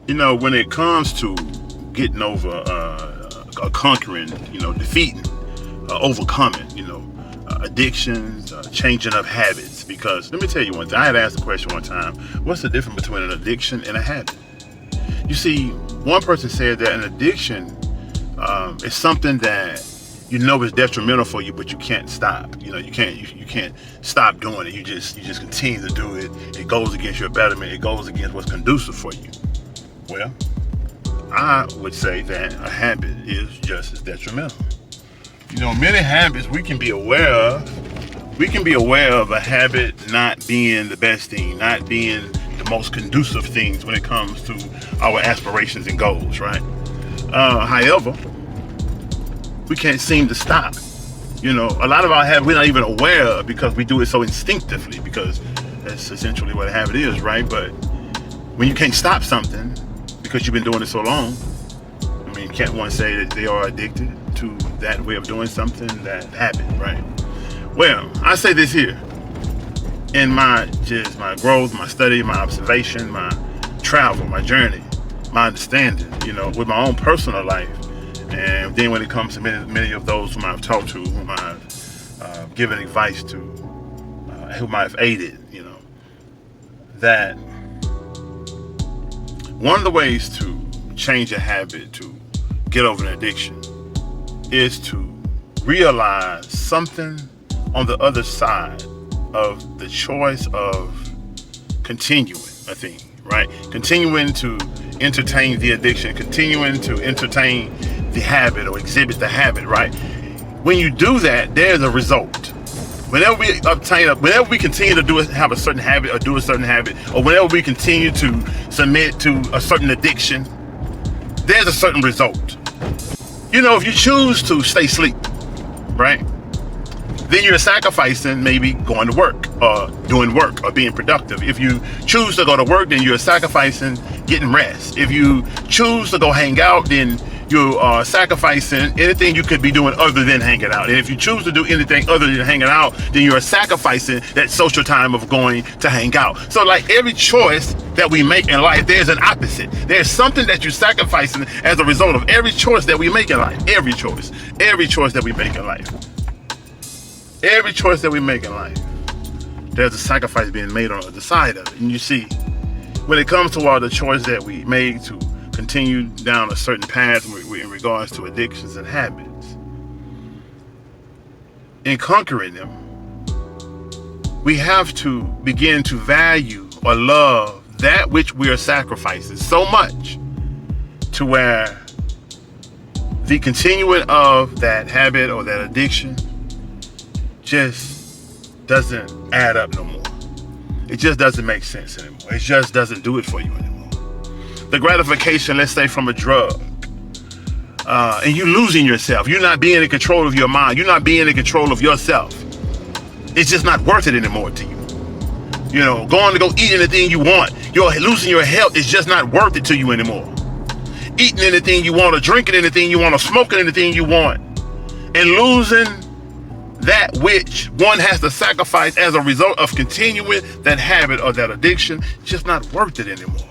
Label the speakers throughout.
Speaker 1: When it comes to getting over, conquering, defeating, overcoming, addictions, changing up habits. Because let me tell you one thing. I had asked the question one time: what's the difference between an addiction and a habit? You see, one person said that an addiction is something that is detrimental for you, but you can't stop. You can't stop doing it. You just continue to do it. It goes against your betterment. It goes against what's conducive for you. Well, I would say that a habit is just as detrimental. Many habits we can be aware of. We can be aware of a habit not being the best thing, not being the most conducive things when it comes to our aspirations and goals, right? However, we can't seem to stop. A lot of our habits we're not even aware of because we do it so instinctively, because that's essentially what a habit is, right? But when you can't stop something because you've been doing it so long, can't one say that they are addicted to that way of doing something, that habit, right? Well, I say this here. In my growth, my study, my observation, my travel, my journey, my understanding, with my own personal life. And then when it comes to many of those whom I've talked to, whom I've given advice to, whom I've aided, that one of the ways to change a habit, to get over an addiction, is to realize something on the other side of the choice of continuing a thing, right? Continuing to entertain the addiction, continuing to entertain the habit or exhibit the habit, right? When you do that, there's a result. Whenever we continue to have a certain habit or do a certain habit, or whenever we continue to submit to a certain addiction, there's a certain result. If you choose to stay asleep, right, then you're sacrificing maybe going to work or doing work or being productive. If you choose to go to work, then you're sacrificing getting rest. If you choose to go hang out, then you are sacrificing anything you could be doing other than hanging out. And if you choose to do anything other than hanging out, then you are sacrificing that social time of going to hang out. So like every choice that we make in life, there's an opposite. There's something that you're sacrificing as a result of every choice that we make in life. Every choice that we make in life. Every choice that we make in life, there's a sacrifice being made on the other side of it. And you see, when it comes to all the choice that we made to continue down a certain path in regards to addictions and habits, in conquering them, we have to begin to value or love that which we are sacrificing so much to where the continuing of that habit or that addiction just doesn't add up no more. It just doesn't make sense anymore. It just doesn't do it for you anymore. The gratification, let's say, from a drug, and you losing yourself. You're not being in control of your mind. You're not being in control of yourself. It's just not worth it anymore to you. Going to go eat anything you want. You're losing your health. It's just not worth it to you anymore. Eating anything you want, or drinking anything you want, or smoking anything you want, and losing that which one has to sacrifice as a result of continuing that habit or that addiction, it's just not worth it anymore.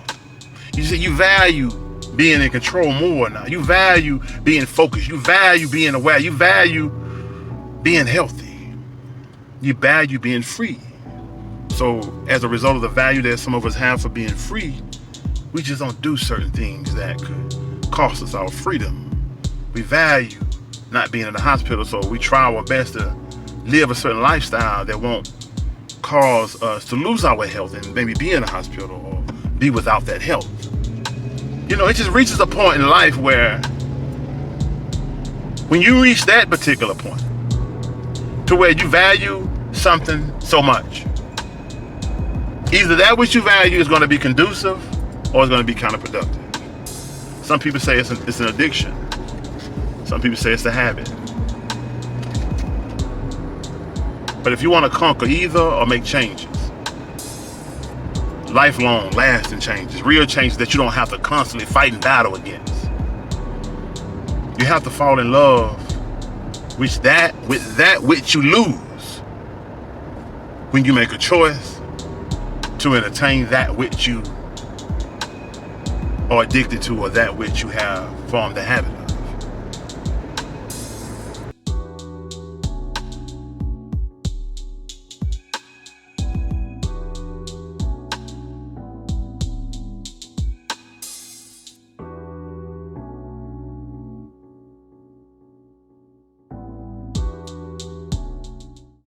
Speaker 1: You see, you value being in control more now. You value being focused. You value being aware. You value being healthy. You value being free. So as a result of the value that some of us have for being free, we just don't do certain things that could cost us our freedom. We value not being in the hospital, so we try our best to live a certain lifestyle that won't cause us to lose our health and maybe be in a hospital or be without that health. It just reaches a point in life where when you reach that particular point to where you value something so much, either that which you value is going to be conducive or it's going to be counterproductive. Some people say it's an addiction. Some people say it's a habit. But if you want to conquer either or make changes, lifelong, lasting changes, real changes that you don't have to constantly fight and battle against, you have to fall in love with that which you lose when you make a choice to entertain that which you or addicted to, or that which you have formed the habit of.